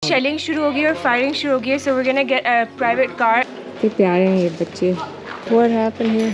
Shelling शुरू हो गई और फायरिंग शुरू हो गई है, so we gonna get a private car. कितने प्यारे हैं ये बच्चे। What happened here?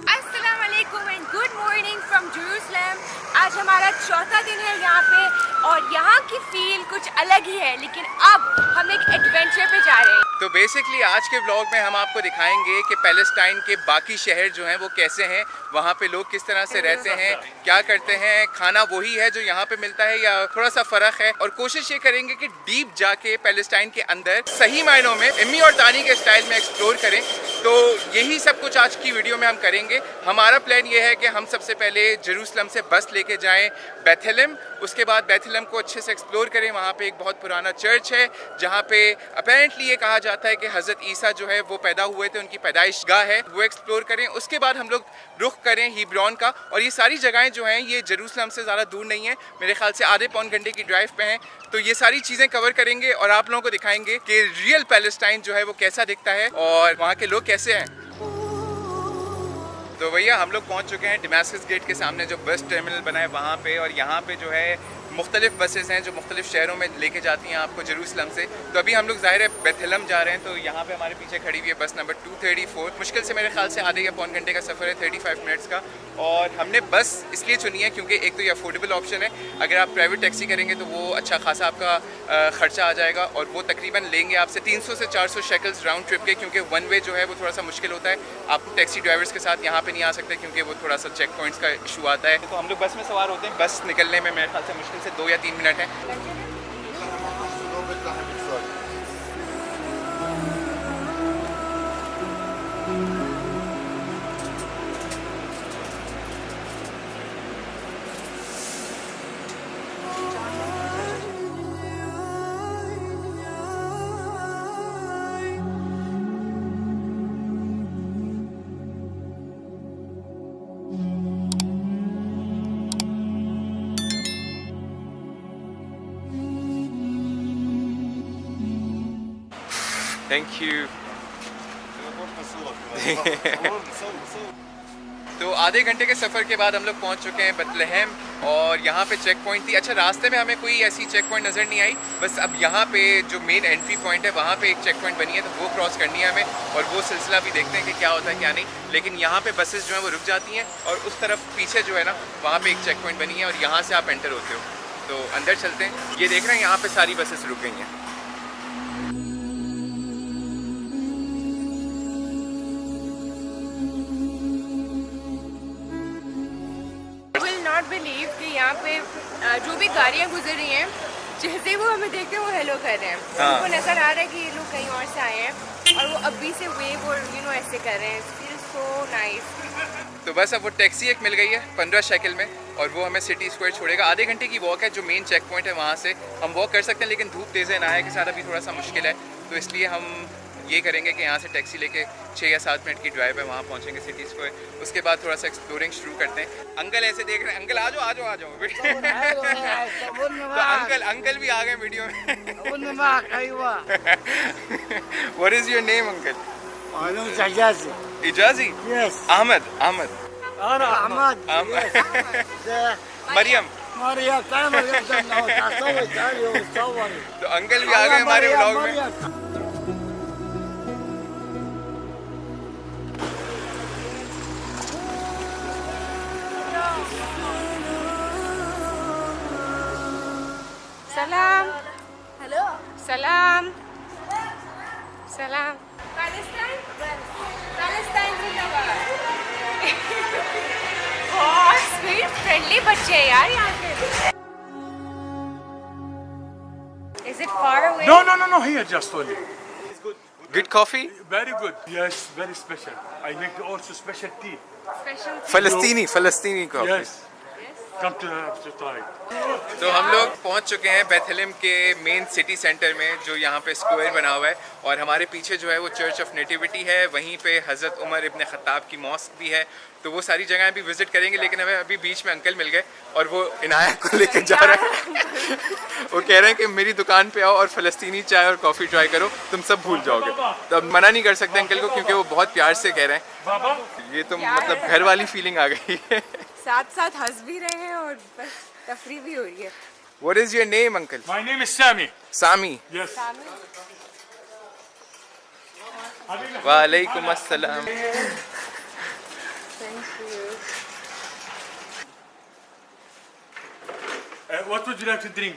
अस्सलाम वालेकुम and good morning from Jerusalem. आज हमारा चौथा दिन है यहाँ पे और यहाँ की फील कुछ अलग ही है, लेकिन अब हम एक एडवेंचर पे जा रहे हैं। तो बेसिकली आज के व्लॉग में हम आपको दिखाएंगे कि पैलेस्टाइन के बाकी शहर जो हैं वो कैसे हैं, वहाँ पे लोग किस तरह से रहते हैं, क्या करते हैं, खाना वही है जो यहाँ पे मिलता है या थोड़ा सा फ़र्क है, और कोशिश ये करेंगे कि डीप जाके पैलेस्टाइन के अंदर सही मायनों में इम्मी और तानी के स्टाइल में एक्सप्लोर करें। तो यही सब कुछ आज की वीडियो में हम करेंगे। हमारा प्लान ये है कि हम सबसे पहले जेरूसलम से बस लेके जाएं बेथलेहम, उसके बाद बेथलेहम को अच्छे से एक्सप्लोर करें। वहाँ पे एक बहुत पुराना चर्च है जहाँ पे अपेरेंटली ये कहा जाता है कि हज़रत ईसा जो है वो पैदा हुए थे, उनकी पैदाइश गाह है, वो एक्सप्लोर करें। उसके बाद हम लोग रुख करें हिब्रोन का, और ये सारी जगहें जो हैं ये जेरूसलम से ज़्यादा दूर नहीं है, मेरे ख्याल से आधे पौन घंटे की ड्राइव पे हैं। तो ये सारी चीज़ें कवर करेंगे और आप लोगों को दिखाएंगे कि रियल पैलेस्टाइन जो है वो कैसा दिखता है और वहाँ के लोग कैसे हैं। तो भैया हम लोग पहुंच चुके हैं डमास्कस गेट के सामने जो बस टर्मिनल बना है वहाँ पे, और यहाँ पे जो है मुख्तलिफ बसेस हैं जो मुख्तलिफ शहरों में लेके जाती हैं आपको जेरूसलम से। तो अभी हम लोग ज़ाहिर है बेथलेहम जा रहे हैं, तो यहाँ पे हमारे पीछे खड़ी हुई है बस नंबर 234। मुश्किल से मेरे ख्याल से आधे या पौन घंटे का सफ़र है, 35 मिनट्स का। और हमने बस इसलिए चुनी है क्योंकि एक तो ये अफोर्डेबल ऑप्शन है, अगर आप प्राइवेट टैक्सी करेंगे तो वो अच्छा खासा आपका ख़र्चा आ जाएगा, और वो तकरीबन लेंगे आपसे 300 से 400 शेकल्स राउंड ट्रिप के, क्योंकि वन वे जो है वो थोड़ा सा मुश्किल होता है। आप टैक्सी ड्राइवर्स के साथ यहाँ पे नहीं आ सकते क्योंकि वो थोड़ा सा चेक पॉइंट्स का इशू आता है। तो हम लोग बस में सवार होते हैं। बस निकलने में मेरे ख्याल से मुश्किल से 2 या 3 मिनट है। Thank you. तो आधे घंटे के सफ़र के बाद हम लोग पहुंच चुके हैं बेथलेहम, और यहाँ पे चेक पॉइंट थी। अच्छा, रास्ते में हमें कोई ऐसी चेक पॉइंट नज़र नहीं आई, बस अब यहाँ पे जो मेन एंट्री पॉइंट है वहाँ पे एक चेक पॉइंट बनी है, तो वो क्रॉस करनी है हमें, और वो सिलसिला भी देखते हैं कि क्या होता है क्या नहीं। लेकिन यहाँ पे बसेस जो हैं वो रुक जाती हैं, और उस तरफ पीछे जो है ना वहाँ पर एक चेक पॉइंट बनी है, और यहाँ से आप एंटर होते हो। तो अंदर चलते हैं। ये देख रहे हैं यहाँ पर सारी बसेस रुक गई हैं। बिलीव कि यहाँ पे जो भी गाड़ियाँ गुजर रही हैं, जैसे वो हमें देखते हैं वो हेलो कर रहे हैं। उनको नजर आ रहा है कि ये लोग कहीं और से आए हैं, और वो अभी से वेव और ऐसे कर रहे हैं। Feel so nice. तो बस अब वो टैक्सी एक मिल गई है 15 शेकल में, और वो हमें सिटी स्क्वायर छोड़ेगा। आधे घंटे की वॉक है, जो मेन चेक पॉइंट है वहाँ से हम वॉक कर सकते हैं, लेकिन धूप तेज़ है, नहाए के साथ अभी थोड़ा सा मुश्किल है। तो इसलिए हम ये करेंगे कि यहाँ से टैक्सी लेके 6 या 7 मिनट की ड्राइव है, वहाँ पहुँचेंगे सिटी स्क्वायर। उसके बाद थोड़ा सा एक्सप्लोरिंग शुरू करते हैं। अंकल ऐसे देख रहे हैं, अंकल आ जाओ आ जाओ आ जाओ। तो अंकल भी आ गए वीडियो में। What is your name uncle? इजाजी? अहमद। मरियम। तो अंकल भी आ गए हमारे व्लॉग में। सलाम। हेलो। सलाम। सलाम। पैलेस्टाइन जिंदाबाद। बहुत स्वीट फ्रेंडली बच्चे हैं यार यहाँ पे। Is it far away? No, here just only. Good coffee? Very good. Yes, very special. I make also special tea. Special. Palestini coffee. Yes. Come to try. तो हम लोग पहुंच चुके हैं बेथलेहम के मेन सिटी सेंटर में, जो यहाँ पे स्क्वायर बना हुआ है, और हमारे पीछे जो है वो चर्च ऑफ नेटिविटी है, वहीं पे हज़रत उमर इब्न ख़त्ताब की मॉस्क भी है। तो वो सारी जगह भी विजिट करेंगे, लेकिन हमें अभी बीच में अंकल मिल गए और वो इनाया को लेकर जा रहे हैं। वो कह रहे हैं कि मेरी दुकान पे आओ और फ़लस्तीनी चाय और कॉफ़ी ट्राई करो, तुम सब भूल जाओगे। तो अब मना नहीं कर सकते अंकल को, क्योंकि वो बहुत प्यार से कह रहे हैं। Baba? ये तो मतलब घर वाली फीलिंग आ गई है। साथ साथ हंस भी रहे हैं और बस तफरी भी हो रही है। What is your name, uncle? My name is Sami. Sami. Yes. वालेकुम अस्सलाम। What would you like to drink?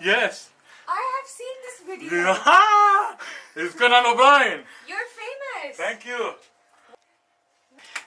Yes. I have seen this video. Yeah. It's Conan O'Brien. You're famous. Thank you.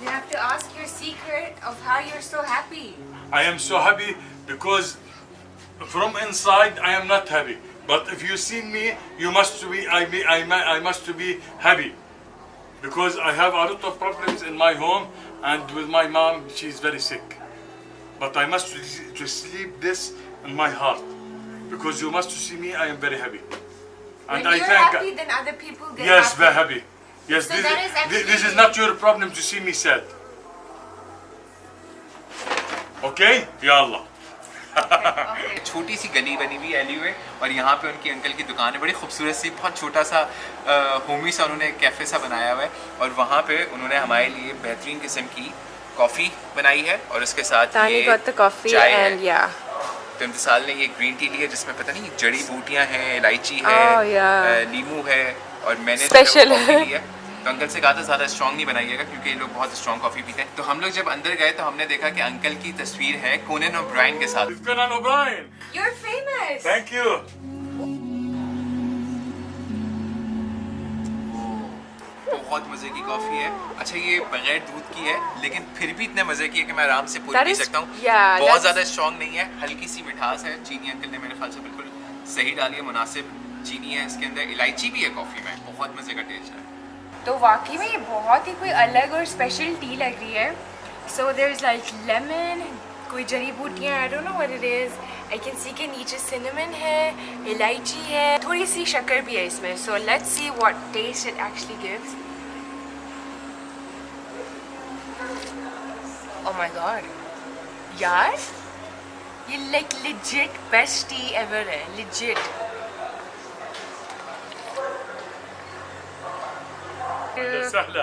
You have to ask your secret of how you're so happy. I am so happy because from inside I am not happy. But if you see me, you must be. I must be happy because I have a lot of problems in my home and with my mom. She's very sick. But I must to sleep this in my heart because you must see me. I am very happy. And When I you're thank. happy, then other people get Yes, happy. very happy. Yes, So that is actually- this is not your problem to see me sad. Okay? Yalla. Okay. छोटी सी गली बनी हुई Eli में, और यहाँ पे उनकी uncle की दुकान है, बड़ी खूबसूरत सी, बहुत छोटा सा होमी सा उन्होंने कैफ़े सा बनाया हुआ है, और वहाँ पे उन्होंने हमारे लिए बेहतरीन किस्म की कॉफ़ी बनाई है, और उसके साथ Tani ये got the coffee चाय and है। yeah. तो इम्तिसाल ने ये ग्रीन टी ली है, जिसमें पता नहीं जड़ी बूटियाँ हैं, इलायची है, Oh, yeah. नींबू है, और मैंने Special जो है वो है। कॉफ़ी ली है। तो अंकल से कहा था ज़्यादा स्ट्रॉन्ग नहीं बनाइएगा, क्योंकि ये लोग बहुत स्ट्रॉन्ग कॉफ़ी पीते हैं। तो हम लोग जब अंदर गए तो हमने देखा कि अंकल की तस्वीर है कोनन ओब्रायन के साथ। It's Conan O'Brien. You're famous. Thank you. बहुत मज़े की कॉफ़ी है। अच्छा, ये बगैर दूध की है, लेकिन फिर भी इतने मज़े की है कि मैं आराम से पूरी That पी is- सकता हूँ। yeah, बहुत that's- ज़्यादा स्ट्रॉन्ग नहीं है, हल्की सी मिठास है। चीनी अंकल ने मेरे ख्याल से बिल्कुल सही डाली है, मुनासिब चीनी है इसके अंदर, इलायची भी है कॉफ़ी में, बहुत मज़े का टेस्ट है। तो वाकई में ये बहुत ही कोई अलग और स्पेशल टी लग रही है। So there is like lemon, कोई जड़ी बूटियाँ, I don't know what it is. I can see के नीचे सिनेमन है, इलायची है, थोड़ी सी शक्कर भी है इसमें। So let's see what taste it actually gives. Oh my god यार, ये like legit best tea ever है, लिजिट। Sahla.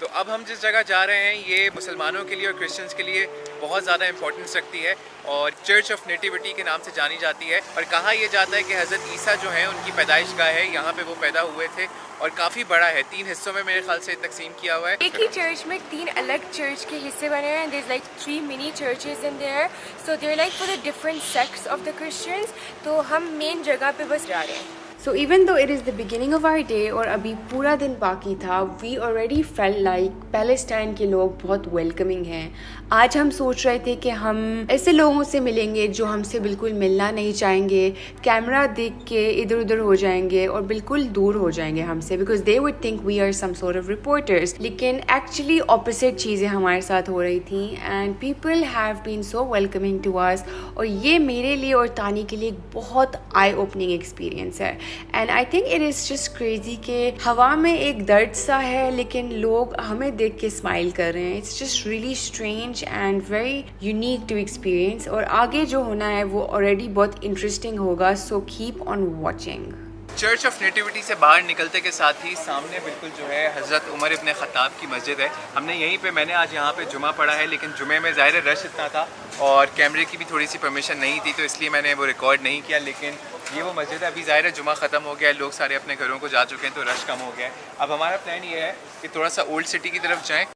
तो अब हम जिस जगह जा रहे हैं ये मुसलमानों के लिए और क्रिश्चियंस के लिए बहुत ज़्यादा इंपॉर्टेंस रखती है, और चर्च ऑफ नेटिविटी के नाम से जानी जाती है। और कहा यह जाता है कि हज़रत ईसा जो है उनकी पैदाइश गाह है, यहाँ पे वो पैदा हुए थे, और काफ़ी बड़ा है, 3 हिस्सों में मेरे ख्याल से तकसीम किया हुआ है। एक ही चर्च में 3 अलग चर्च के हिस्से बने हैं। There's like 3 mini churches in there, so they're like for the different sects of the Christians. तो हम मेन जगह पे बस जा रहे हैं। So even though it is the beginning of our day और अभी पूरा दिन बाकी था, we already felt like Palestine के लोग बहुत वेलकमिंग हैं। आज हम सोच रहे थे कि हम ऐसे लोगों से मिलेंगे जो हमसे बिल्कुल मिलना नहीं चाहेंगे, कैमरा देख के इधर उधर हो जाएंगे और बिल्कुल दूर हो जाएंगे हमसे, because they would think we are some sort of reporters. लेकिन एक्चुअली ऑपोजिट चीज़ें हमारे साथ हो रही थी, and people have been so welcoming to us. और ये मेरे लिए और तानी के लिए एक बहुत आई ओपनिंग एक्सपीरियंस है, and I think it is just crazy कि हवा में एक दर्द सा है लेकिन लोग हमें देख के स्माइल कर रहे हैं. It's just really strange and very unique to experience. और आगे जो होना है वो ऑलरेडी बहुत इंटरेस्टिंग होगा, so keep on watching. Church of nativity से बाहर निकलते के साथ ही सामने बिल्कुल जो है हज़रत उमर इब्न ख़त्ताब की मस्जिद है. हमने यहीं पे, मैंने आज यहाँ पे जुमा पढ़ा है, लेकिन जुमे में ज़ाहिर रश इतना था और कैमरे की भी थोड़ी सी परमिशन नहीं थी, तो इसलिए मैंने वो रिकॉर्ड नहीं किया. लेकिन ये वो मस्जिद है. अभी ज़ाहिर जुमा ख़त्म हो गया है, लोग सारे अपने घरों को जा चुके हैं, तो रश कम हो गया है. अब हमारा प्लान ये है कि थोड़ा सा ओल्ड सिटी की तरफ जाएँ.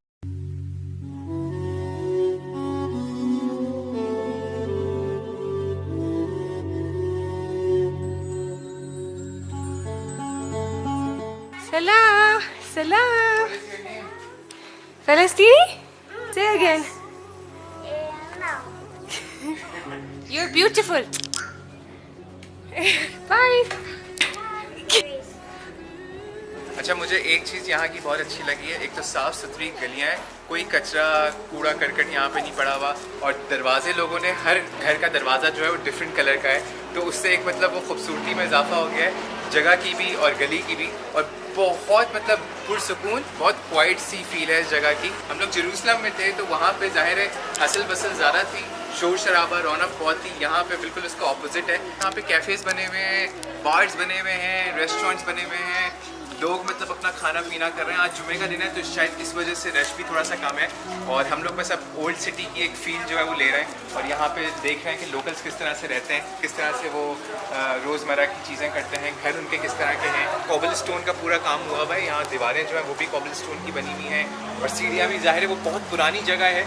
Salam, salam. Palestine? Say again. You're beautiful. Bye. अच्छा, मुझे एक चीज़ यहाँ की बहुत अच्छी लगी है. एक तो साफ़ सुथरी गलियाँ हैं, कोई कचरा कूड़ा करकट यहाँ पे नहीं पड़ा हुआ, और दरवाजे लोगों ने, हर घर का दरवाज़ा जो है वो डिफरेंट कलर का है, तो उससे एक मतलब वो खूबसूरती में इजाफा हो गया है, जगह की भी और गली की भी. और बहुत मतलब पुरसुकून, बहुत क्वाइट सी फील है इस जगह की. हम लोग जेरूसलम में थे तो वहाँ पे ज़ाहिर है हसल बसल ज़्यादा थी, शोर शराबा, रौनक बहुत थी. यहाँ पे बिल्कुल उसका ऑपोजिट है. यहाँ पे कैफ़ेज़ बने हुए हैं, बार्स बने हुए हैं, रेस्टोरेंट्स बने हुए हैं, लोग मतलब अपना खाना पीना कर रहे हैं. आज जुमे का दिन है तो शायद इस वजह से रश भी थोड़ा सा कम है, और हम लोग बस अब ओल्ड सिटी की एक फील जो है वो ले रहे हैं. और यहाँ पे देख रहे हैं कि लोकल्स किस तरह से रहते हैं, किस तरह से वो रोज़मर्रा की चीज़ें करते हैं, घर उनके किस तरह के हैं. कॉबल स्टोन का पूरा काम हुआ हुआ है. यहाँ दीवारें जो है वो भी कॉबल स्टोन की बनी हुई हैं, और सीढ़ियाँ भी. ज़ाहिर है वो बहुत पुरानी जगह है.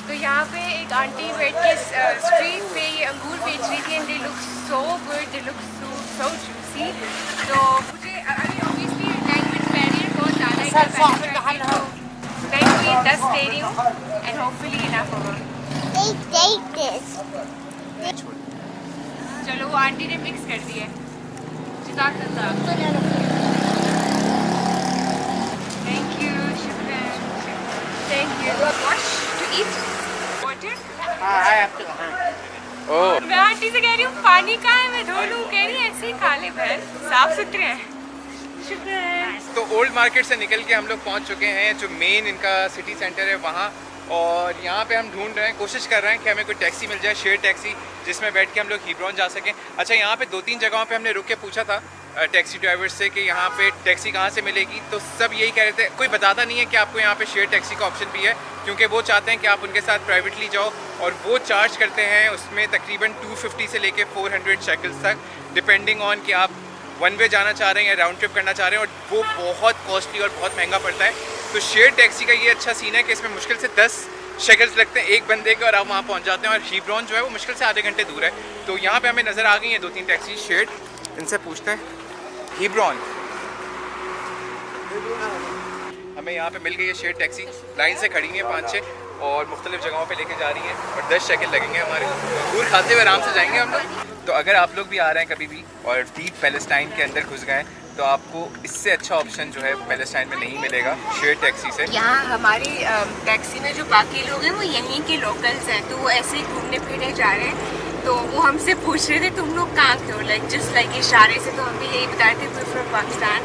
तो यहाँ पे एक आंटी बैठ के स्ट्रीट पे ये अंगूर बेच रही थी, and they look so good, they look so juicy. तो मुझे अभी ऑब्वियसली लैंग्वेज बैरियर बहुत ज़्यादा है, मैं कोई 10 दे रही हूँ एंड होपफुली इनफ होगा. चलो, वो आंटी ने मिक्स कर दिया. जज़ाकल्लाह. थैंक यू, शुक्रिया. Thank you. Wash to eat water. Oh, मैं आंटी से कह रही हूँ पानी कहाँ है, मैं धो लूँ. कह रही है ऐसे ही खा ले बहन, साफ सुथरे हैं. शुक्रिया. तो ओल्ड मार्केट से निकल के हम लोग पहुंच चुके हैं जो मेन इनका सिटी सेंटर है वहाँ. और यहाँ पे हम ढूंढ रहे हैं, कोशिश कर रहे हैं कि हमें कोई टैक्सी मिल जाए, शेयर टैक्सी, जिसमें बैठ के हम लोग हिब्रोन जा सकें. अच्छा, यहाँ पे 2-3 जगहों पे हमने रुक के पूछा था टैक्सी ड्राइवर से कि यहाँ पे टैक्सी कहाँ से मिलेगी, तो सब यही कह रहे थे. कोई बताता नहीं है कि आपको यहाँ पे शेयर टैक्सी का ऑप्शन भी है, क्योंकि वो चाहते हैं कि आप उनके साथ प्राइवेटली जाओ, और वो चार्ज करते हैं उसमें तकरीबन 250 से लेके 400 शेकल्स तक, डिपेंडिंग ऑन कि आप वन वे जाना चाह रहे हैं या राउंड ट्रिप करना चाह रहे हैं, और वो बहुत कॉस्टली और बहुत महंगा पड़ता है. तो शेयर टैक्सी का ये अच्छा सीन है कि इसमें मुश्किल से 10 शेकल्स लगते हैं एक बंदे के, और आप वहाँ पहुँच जाते हैं. और हिब्रोन जो है वो मुश्किल से आधे घंटे दूर है. तो यहाँ पे हमें नज़र आ गई हैं 2-3 टैक्सी शेयर. इनसे पूछते हैं. हिब्रोन, हमें यहाँ पे मिल गई है शेयर टैक्सी. लाइन से खड़ी हुई है 5-6, और मुख्तलिफ जगहों पे लेके जा रही हैं, और 10 शेकल लगेंगे हमारे. दूर खाते हुए आराम से जाएंगे हम लोग. तो अगर आप लोग भी आ रहे हैं कभी भी और डीप पैलेस्टाइन के अंदर घुस गए, तो आपको इससे अच्छा ऑप्शन जो है पैलेस्टाइन में नहीं मिलेगा शेयर टैक्सी से. यहाँ हमारी टैक्सी में जो बाकी लोग हैं वो यहीं के लोकल्स हैं, तो वो ऐसे ही घूमने फिरने जा रहे हैं. तो वो हमसे पूछ रहे थे तुम लोग कहाँ के हो, लाइक जस्ट लाइक इशारे से. तो हम भी यही बता रहे थे फ्रॉम पाकिस्तान,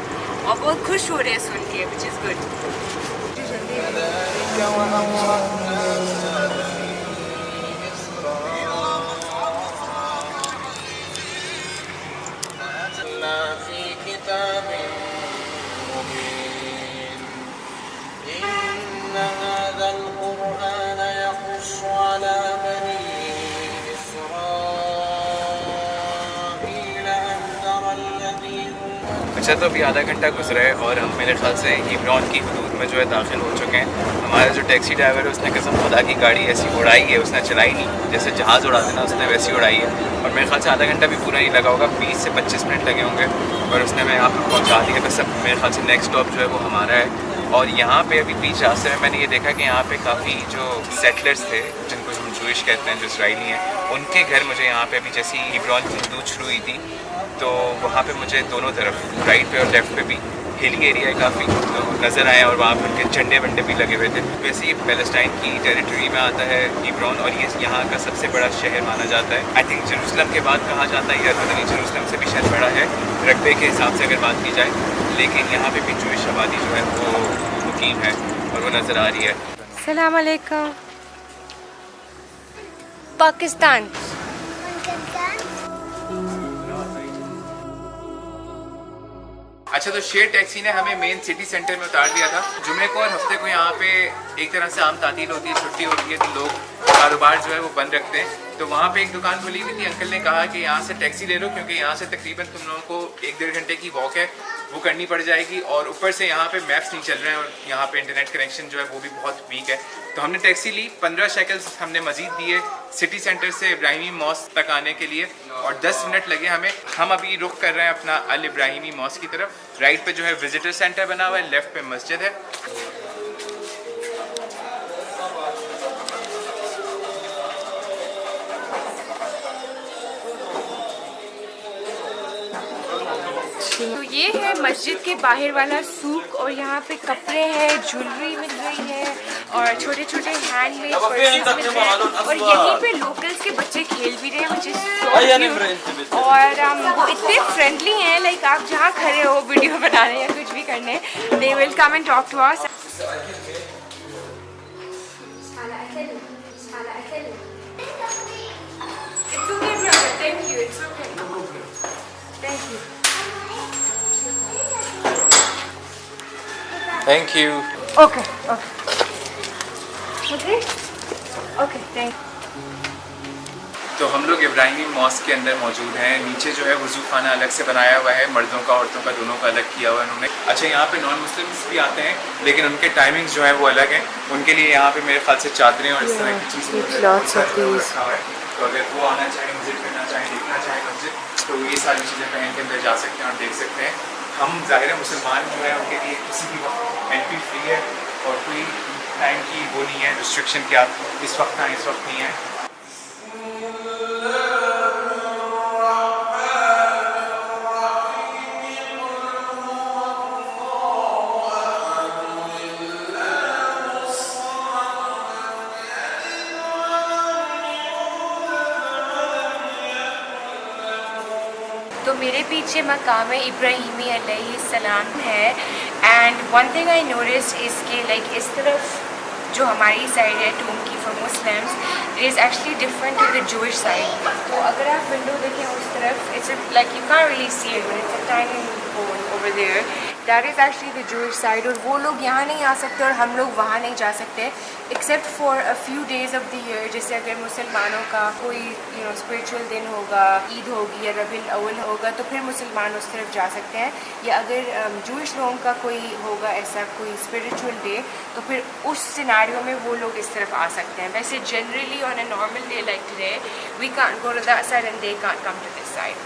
और बहुत खुश हो रहे हैं सुन के, विच इज़ गुड. अच्छा, तो अभी आधा घंटा गुजरा है और हम मेरे ख्याल से हिब्रोन की हदूद में जो है दाखिल हो चुके हैं. हमारा जो टैक्सी ड्राइवर है उसने कसम खुदा की गाड़ी ऐसी उड़ाई है, उसने चलाई नहीं, जैसे जहाज़ उड़ाते ना उसने वैसी उड़ाई है. और मेरे ख्याल से आधा घंटा भी पूरा नहीं लगा होगा, 20 से 25 मिनट लगे होंगे, और उसने हमें यहाँ पर पहुँचा दिया. बस अब मेरे ख्याल से नेक्स्ट स्टॉप जो है वो हमारा है. और यहाँ पे अभी बीच रास्ते में मैंने ये देखा कि यहाँ पे काफ़ी जो सेटलर्स थे, जिनको हम जूइश कहते हैं, जो इसराइली हैं, उनके घर मुझे यहाँ पे अभी जैसी हिब्रोन की हदूद शुरू हुई थी, तो वहाँ पे मुझे दोनों तरफ राइट पे और लेफ़्ट पे भी हिली एरिया है काफ़ी, तो नज़र आए और वहाँ पर उनके झंडे वंडे भी लगे हुए थे। वैसे ये पैलेस्टाइन की टेरिटरी में आता है हिब्रोन, और ये यहाँ का सबसे बड़ा शहर माना जाता है। आई थिंक जेरूसलम के बाद कहा जाता है या पता नहीं, जेरूसलम से भी शायद बड़ा है रकबे के हिसाब से अगर बात की जाए, लेकिन यहाँ पे भी जूइश आबादी जो है वो मुकीम है और वो नज़र आ रही है। अस्सलाम वालेकुम। पाकिस्तान। अच्छा, तो शेयर टैक्सी ने हमें मेन सिटी सेंटर में उतार दिया था। जुम्मे को और हफ्ते को यहाँ पे एक तरह से आम तातील होती है, छुट्टी होती है, तो लोग कारोबार जो है वो बंद रखते हैं। तो वहाँ पे एक दुकान खुली हुई थी। अंकल ने कहा कि यहाँ से टैक्सी ले लो, क्योंकि यहाँ से तकरीबन तुम लोगों को 1-1.5 घंटे की वॉक है वो करनी पड़ जाएगी, और ऊपर से यहाँ पे मैप्स नहीं चल रहे हैं और यहाँ पे इंटरनेट कनेक्शन जो है वो भी बहुत वीक है। तो हमने टैक्सी ली, 15 शेकल्स हमने मजीद दिए सिटी सेंटर से इब्राहिमी मॉस्क तक आने के लिए, और 10 मिनट लगे हमें। हम अभी रुख कर रहे हैं अपना अल इब्राहिमी मॉस्क की तरफ। राइट पे जो है विजिटर सेंटर बना हुआ है, लेफ्ट पे मस्जिद है। तो ये है मस्जिद के बाहर वाला सूक, और यहाँ पे कपड़े हैं, ज्वेलरी मिल रही है और छोटे छोटे हैंडमेड पर्सेस मिल रहे हैं, और यहीं पे लोकल्स के बच्चे खेल भी रहे हैं, which is so cute। और वो इतने फ्रेंडली हैं, लाइक आप जहाँ खड़े हो वीडियो बनाने या कुछ भी करने, they will come and talk to us। It's okay, brother. Thank you. It's okay. Thank you. Thank you. Okay. Okay, thank you. तो हम लोग इब्राहिमी मॉस्क के अंदर मौजूद हैं। नीचे जो है वज़ू खाना अलग से बनाया हुआ है, मर्दों का औरतों का दोनों का अलग किया हुआ है उन्होंने। अच्छा, यहाँ पे नॉन मुस्लिम्स भी आते हैं, लेकिन उनके टाइमिंग्स जो है वो अलग हैं। उनके लिए यहाँ पे मेरे ख्याल से चादरें और इस तरह की चीज़ें रखा हुआ है। तो अगर वो आना चाहें, विजिट करना चाहें, देखना चाहें मस्जिद, तो ये सारी चीज़ें पहन के अंदर जा सकते हैं और देख सकते हैं। हम ज़ाहिर मुसलमान जो है उनके लिए किसी भी वक्त एंट्री फ्री है, और कोई टाइम की वो नहीं है रिस्ट्रिक्शन कि आप इस वक्त आएँ इस वक्त नहीं आएँ। तो मेरे पीछे मकाम इब्राहिमी अलैहिस्सलाम है, and one thing I notice इसके लाइक इस तरफ जो हमारी साइड है टूम की for Muslims, it is actually different to the Jewish side. तो अगर आप विंडो देखें उस तरफ, it's like you can't really see it, it's a tiny hole over there, that is actually the Jewish side. और वो लोग यहाँ नहीं आ सकते और हम लोग वहाँ नहीं जा सकते, except for a few days of the year. जैसे अगर मुसलमानों का कोई स्पिरिचुअल दिन होगा, ईद होगी या रबीउल अव्वल होगा, तो फिर मुसलमान उस तरफ जा सकते हैं। या अगर जूइश लोगों का कोई होगा ऐसा कोई स्पिरिचुअल डे, तो फिर उस सिनारियो में वो लोग इस तरफ आ सकते हैं। वैसे generally on a normal day like today we can't go to that side and they can't come to this side.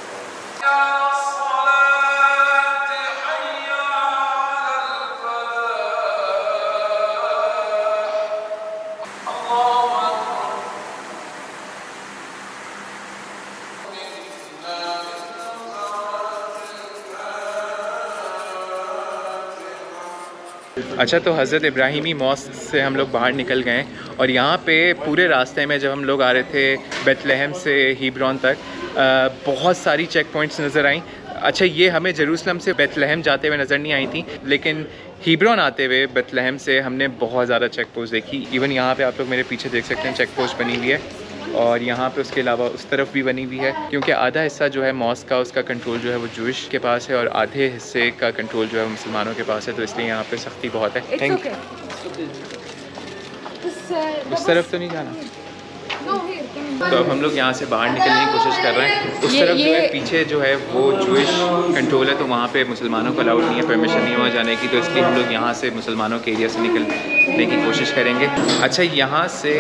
अच्छा, तो हज़रत इब्राहिमी मॉस्क से हम लोग बाहर निकल गए, और यहाँ पे पूरे रास्ते में जब हम लोग आ रहे थे बेथलेहम से हिब्रोन तक, बहुत सारी चेक पॉइंट्स नज़र आई। अच्छा, ये हमें जेरूसलम से बेथलेहम जाते हुए नज़र नहीं आई थी, लेकिन हिब्रोन आते हुए बेथलेहम से हमने बहुत ज़्यादा चेक पोस्ट देखी। इवन यहाँ पे आप लोग मेरे पीछे देख सकते हैं चेक पोस्ट बनी हुई है, और यहाँ पे उसके अलावा उस तरफ भी बनी हुई है, क्योंकि आधा हिस्सा जो है मॉस्क का उसका कंट्रोल जो है वो जूइश के पास है, और आधे हिस्से का कंट्रोल जो है मुसलमानों के पास है, तो इसलिए यहाँ पे सख्ती बहुत है। Thank you. उस तरफ तो नहीं जाना। तो अब हम लोग यहाँ से बाहर निकलने की कोशिश कर रहे हैं। उस तरफ जो है पीछे जो है वो जूइश कंट्रोल है, तो वहाँ पे मुसलमानों को अलाउड नहीं है, परमिशन नहीं हुआ जाने की, तो इसलिए हम लोग यहाँ से मुसलमानों के एरिया से निकलने की कोशिश करेंगे। अच्छा, यहाँ से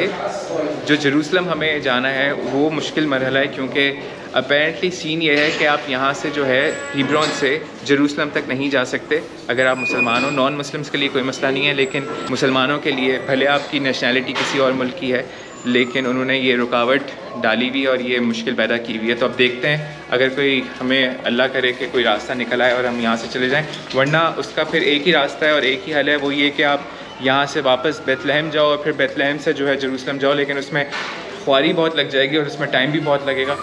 जो जेरूसलम हमें जाना है वो मुश्किल मरहला है, क्योंकि अपेरेंटली सीन ये है कि आप यहाँ से जो है हिब्रोन से जेरूसलम तक नहीं जा सकते अगर आप मुसलमान हो। नॉन मुस्लिम्स के लिए कोई मसला नहीं है, लेकिन मुसलमानों के लिए भले आपकी नेशनैलिटी किसी और मुल्क की है, लेकिन उन्होंने ये रुकावट डाली हुई है और ये मुश्किल पैदा की हुई है। तो अब देखते हैं अगर कोई हमें अल्लाह करे कि कोई रास्ता निकल आए और हम यहाँ से चले जाएं, वरना उसका फिर एक ही रास्ता है और एक ही हल है, वो ये कि आप यहाँ से वापस बेथलेहम जाओ और फिर बेथलेहम से जो है जेरूसलम जाओ, लेकिन उसमें ख्वारी बहुत लग जाएगी और उसमें टाइम भी बहुत लगेगा।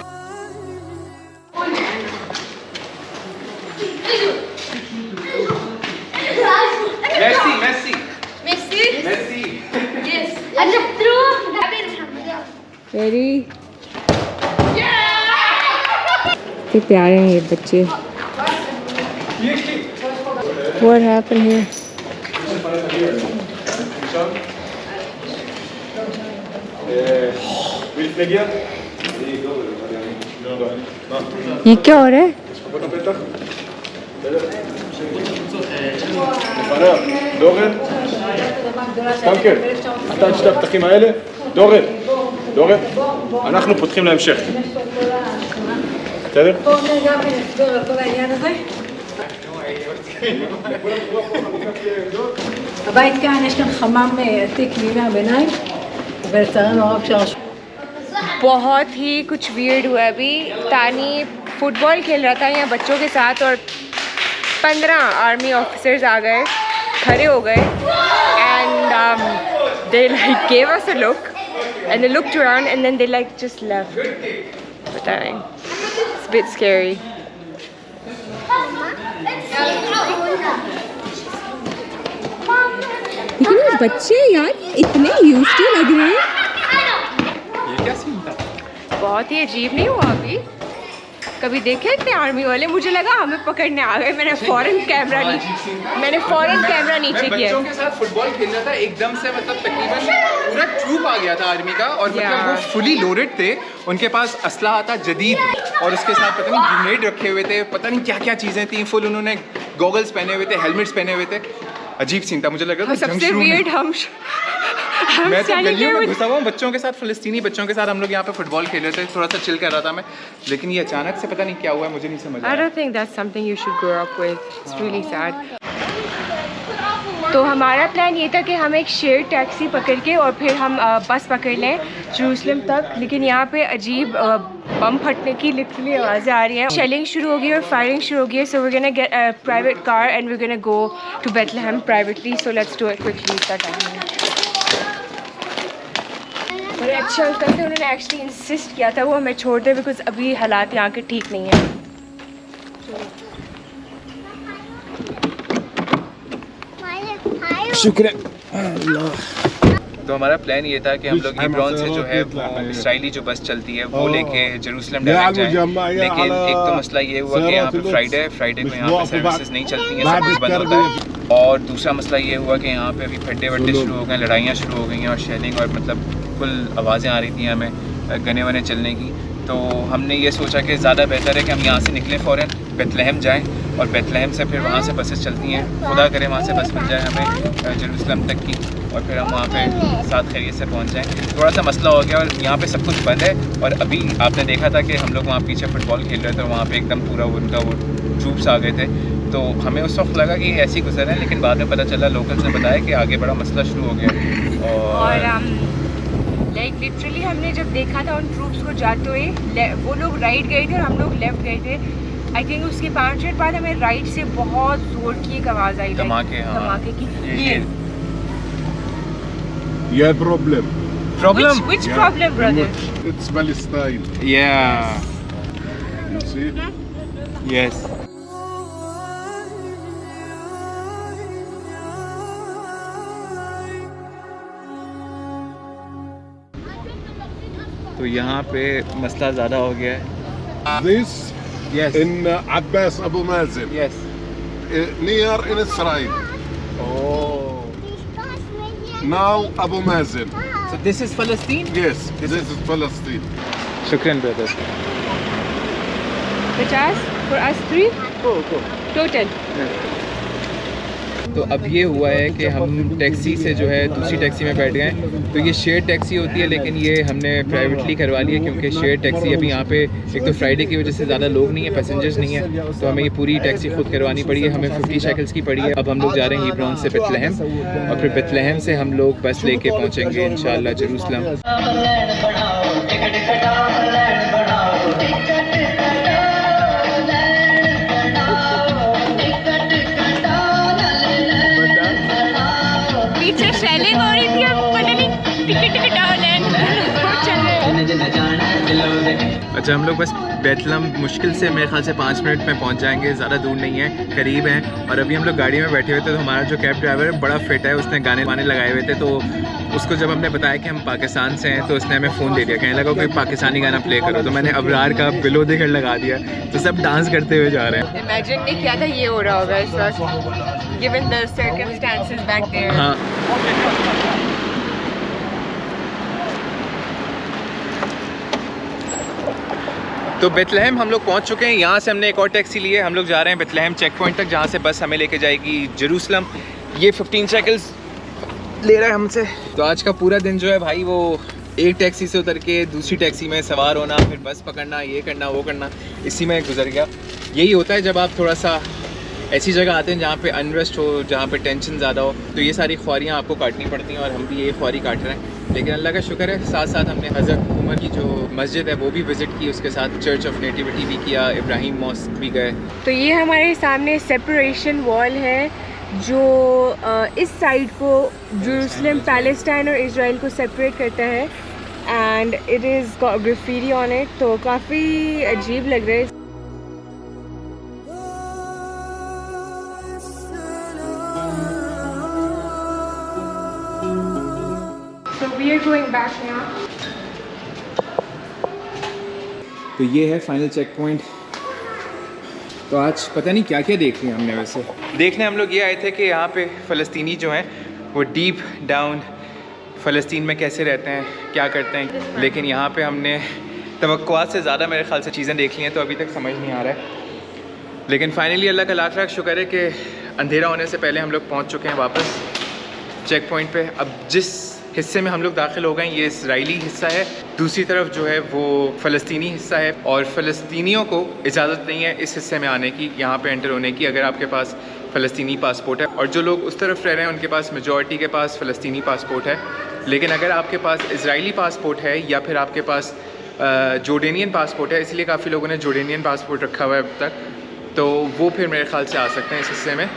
वेरी कितने प्यारे हैं ये बच्चे। What happened here? ये क्या हो रहा है? דורן, סטנקר, אתה את שתי הפתחים האלה? דורן, אנחנו פותחים להמשך. בסדר? בואו נרגע ונסגור על כל העניין הזה. הבית כאן, יש כאן חמם עתיק מימי הביניים, ולצערנו הרב אפשר... बहुत ही कुछ वियर्ड हुआ अभी। तानी फुटबॉल खेल रहा था यहाँ बच्चों के साथ और 15 आर्मी ऑफिसर्स आ गए, खड़े हो गए and they like gave us a look and they looked around and then they like just left. पता नहीं, it's a bit scary. लेकिन ये बच्चे यार इतने यूज्ड टू लग रहे हैं। ये क्या सीन था? बहुत ही अजीब नहीं हुआ अभी? कभी देखे इतने आर्मी वाले? मुझे लगा हमें पकड़ने आ गए। मैंने फौरन कैमरा नीचे किया। बच्चों के साथ फुटबॉल खेल रहा था, एकदम से मतलब तकरीबन पूरा ट्रूप आ गया था आर्मी का और मतलब वो फुली लोडेड थे, उनके पास असलहा था जदीद और उसके साथ पता नहीं ग्रेनेड रखे हुए थे, पता नहीं क्या क्या चीज़ें थी, फुल उन्होंने गॉगल्स पहने हुए थे, हेलमेट्स पहने हुए थे। अजीब सीन था, मुझे लग रहा था सबसे वियर्ड मैं तो गलियों में घुसा हुआ हूँ बच्चों के साथ, फ़लस्तीनी बच्चों के साथ हम लोग यहाँ पे फुटबॉल खेल रहे थे, थोड़ा सा चिल कर रहा था मैं, लेकिन ये अचानक से पता नहीं क्या हुआ है, मुझे नहीं समझ आया। I don't think that's something you should grow up with. It's really sad. तो हमारा प्लान ये था कि हम एक शेयर टैक्सी पकड़ के और फिर हम बस पकड़ लें जेरूसलम तक, लेकिन यहाँ पे अजीब बम फटने की लिटरली आवाज़ें आ रही हैं, शेलिंग शुरू हो गई और फायरिंग शुरू हो गई है। So we gonna get a private car and we gonna go to Bethlehem privately, so let's do it quickly. इतना टाइम है। मेरे अच्छे अंकल थे, उन्होंने एक्चुअली इंसिस्ट किया था वो हमें छोड़ दे बिकॉज अभी हालात यहाँ के ठीक नहीं है। तो हमारा प्लान ये था कि हम लोग हेब्रोन से जो है इसराइली जो बस चलती है वो लेके जेरूसलम डायरेक्ट जाएं, लेकिन एक तो मसला ये हुआ कि यहाँ पे फ्राइडे को यहाँ पे सर्विसेज नहीं चलती हैं, सब कुछ बंद होता है, और दूसरा मसला ये हुआ कि यहाँ पे अभी फड्डे वड्डे शुरू हो गए, लड़ाइयाँ शुरू हो गई हैं और शेलिंग और मतलब फुल आवाज़ें आ रही थी हमें गने वने चलने की। तो हमने ये सोचा कि ज़्यादा बेहतर है कि हम यहाँ से निकलें फ़ौरन बेथलेहम जाएं और बेथलेहम से फिर वहाँ से बसेस चलती हैं, खुदा करे वहाँ से बस मिल जाए हमें जेरूसलम तक की और फिर हम वहाँ पे साथ खैरियत से पहुँच जाएं। थोड़ा सा मसला हो गया और यहाँ पे सब कुछ बंद है और अभी आपने देखा था कि हम लोग वहाँ पीछे फुटबॉल खेल रहे थे, वहाँ पर एकदम पूरा उनका वो ट्रूप्स आ गए थे, तो हमें उस वक्त लगा कि ऐसे ही गुजर है, लेकिन बाद में पता चला लोकल्स ने बताया कि आगे बड़ा मसला शुरू हो गया और लाइक लिटरली हमने जब देखा था उन ट्रूप्स को जाते हुए, वो लोग राइट गए थे और हम लोग लेफ्ट गए थे। आई थिंक उसके 5 मिनट बाद हमें राइट से बहुत जोर की एक आवाज़ आई, धमाके की। Yeah, problem. Which problem, brother? It's Palestine. Yeah. You see? Yes. तो यहाँ पे मसला ज़्यादा हो गया है। This Yes. in Abbas Abu Mazen. Yes. Near in Israel. Oh. Now Abu Mazen. So this is Palestine? Yes, this is Palestine. Shukran, brother. 50 for us 3? Go. Total. तो अब ये हुआ है कि हम टैक्सी से जो है दूसरी टैक्सी में बैठ गए हैं। तो ये शेयर टैक्सी होती है, लेकिन ये हमने प्राइवेटली करवा ली है क्योंकि शेयर टैक्सी अभी यहाँ पे एक तो फ्राइडे की वजह से ज़्यादा लोग नहीं है, पैसेंजर्स नहीं है, तो हमें ये पूरी टैक्सी खुद करवानी पड़ी है। हमें 50 शेकल्स की पड़ी है। अब हम लोग जा रहे हैं हीब्रोन से बेथलेहम, और फिर बेथलेहम से हम लोग बस लेके पहुँचेंगे इंशाल्लाह जेरूसलम। पीछे शेलिंग हो रही थी, अब पता नहीं टिकट कटाओ लैंड चल रहे हैं। अच्छा, हम लोग बस बेथलेहम मुश्किल से मेरे ख्याल से 5 मिनट में पहुंच जाएंगे, ज़्यादा दूर नहीं है, करीब हैं। और अभी हम लोग गाड़ी में बैठे हुए थे, तो हमारा जो कैब ड्राइवर है बड़ा फिट है, उसने गाने वाने लगाए हुए थे। तो उसको जब हमने बताया कि हम पाकिस्तान से हैं, तो उसने हमें फ़ोन दे दिया, कहने लगा कोई पाकिस्तानी गाना प्ले करो। तो मैंने अबरार का बिलो दिखर लगा दिया, तो सब डांस करते हुए जा रहे हैं। इमेजिन नहीं किया था ये हो रहा होगा इस वक्त, given the circumstances back there. हाँ, तो बेथलेहम हम लोग पहुंच चुके हैं। यहाँ से हमने एक और टैक्सी ली है, हम लोग जा रहे हैं बेथलेहम चेक पॉइंट तक, जहाँ से बस हमें लेके जाएगी जेरूसलम। ये 15 शेकल्स ले रहा है हमसे। तो आज का पूरा दिन जो है भाई, वो एक टैक्सी से उतर के दूसरी टैक्सी में सवार होना, फिर बस पकड़ना, ये करना वो करना, इसी में गुजर गया। यही होता है जब आप थोड़ा सा ऐसी जगह आते हैं जहाँ पे अनरेस्ट हो, जहाँ पे टेंशन ज़्यादा हो, तो ये सारी ख्वारियाँ आपको काटनी पड़ती हैं, और हम भी ये ख्वारी काट रहे हैं। लेकिन अल्लाह का शुक्र है, साथ साथ हमने हज़रत उमर की जो मस्जिद है वो भी विज़िट की, उसके साथ चर्च ऑफ नेटिविटी भी किया, इब्राहिम मॉस्क भी गए। तो ये हमारे सामने सेपरेशन वॉल है जो इस साइड को जेरूसलम, पैलेस्टाइन और इजराइल को सेपरेट करता है, and it is got graffiti on it. तो काफ़ी अजीब लग रहा है। So we are going back now. तो ये है फाइनल चेक पॉइंट। तो आज पता नहीं क्या क्या देख लिया हमने। वैसे देखने हम लोग ये आए थे कि यहाँ पे फ़लस्तीनी जो हैं वो डीप डाउन फ़लस्तीन में कैसे रहते हैं, क्या करते हैं, लेकिन यहाँ पे हमने तवक्कुआत से ज़्यादा मेरे ख्याल से चीज़ें देख ली हैं, तो अभी तक समझ नहीं आ रहा है। लेकिन फाइनली अल्लाह का लाख लाख शुक्र है कि अंधेरा होने से पहले हम लोग पहुँच चुके हैं वापस चेक पॉइंट पे। अब जिस हिस्से में हम लोग दाखिल हो गए ये इसराइली हिस्सा है, दूसरी तरफ जो है वो फ़लस्तीनी हिस्सा है, और फ़लस्तीनियों को इजाज़त नहीं है इस हिस्से में आने की, यहाँ पे एंटर होने की, अगर आपके पास फ़लस्तीनी पासपोर्ट है। और जो लोग उस तरफ रह रहे हैं उनके पास मेजॉरिटी के पास फ़लस्तीनी पासपोर्ट है। लेकिन अगर आपके पास इजराइली पासपोर्ट है या फिर आपके पास जोर्डेनियन पासपोर्ट है, इसलिए काफ़ी लोगों ने जोर्डेनियन पासपोर्ट रखा हुआ है अब तक, तो वो फिर मेरे ख्याल से आ सकते हैं इस हिस्से में।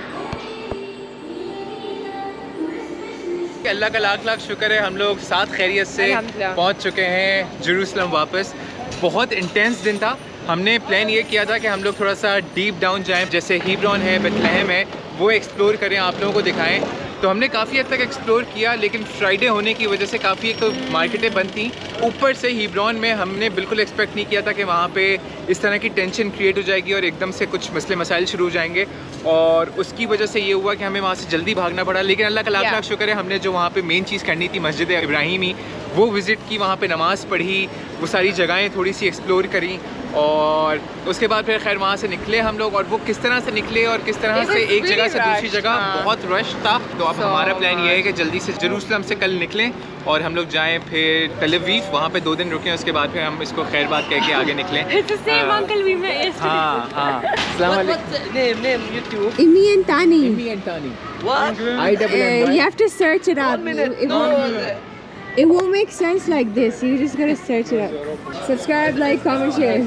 अल्लाह का लाख लाख शुक्र है, हम लोग साथ खैरियत से पहुंच चुके हैं जेरूसलम वापस। बहुत इंटेंस दिन था। हमने प्लान ये किया था कि हम लोग थोड़ा सा डीप डाउन जाएं, जैसे हीब्रोन है, बेथलेहम है, वो एक्सप्लोर करें, आप लोगों को दिखाएं। तो हमने काफ़ी हद तक एक्सप्लोर किया, लेकिन फ्राइडे होने की वजह से काफ़ी एक तो मार्केटें बंद थी, ऊपर से हीब्रोन में हमने बिल्कुल एक्सपेक्ट नहीं किया था कि वहाँ पे इस तरह की टेंशन क्रिएट हो जाएगी और एकदम से कुछ मसले मसाइल शुरू हो जाएंगे, और उसकी वजह से ये हुआ कि हमें वहाँ से जल्दी भागना पड़ा। लेकिन अल्लाह का लाख लाख शुक्र है, हमने जो वहाँ पे मेन चीज़ करनी थी मस्जिद इब्राहिमी, वो विज़िट की, वहाँ पे नमाज़ पढ़ी, वो सारी जगहें थोड़ी सी एक्सप्लोर करी, और उसके बाद फिर खैर वहाँ से निकले हम लोग। और वो किस तरह से निकले और किस तरह से एक जगह से दूसरी जगह, बहुत रश था। तो अब हमारा प्लान ये है कि जल्दी से जेरूसलम से कल निकलें और हम लोग जाएं फिर तेल अवीव, वहाँ पे 2 दिन रुकें, उसके बाद फिर हम इसको खैर बात कह के आगे निकलें। हाँ हाँ। Name YouTube. Imi and Tani. Imi and Tani. What? You have to search it up. It won't make sense like this. You just gotta search it up. Subscribe, like, comment, share.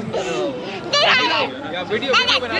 या video बना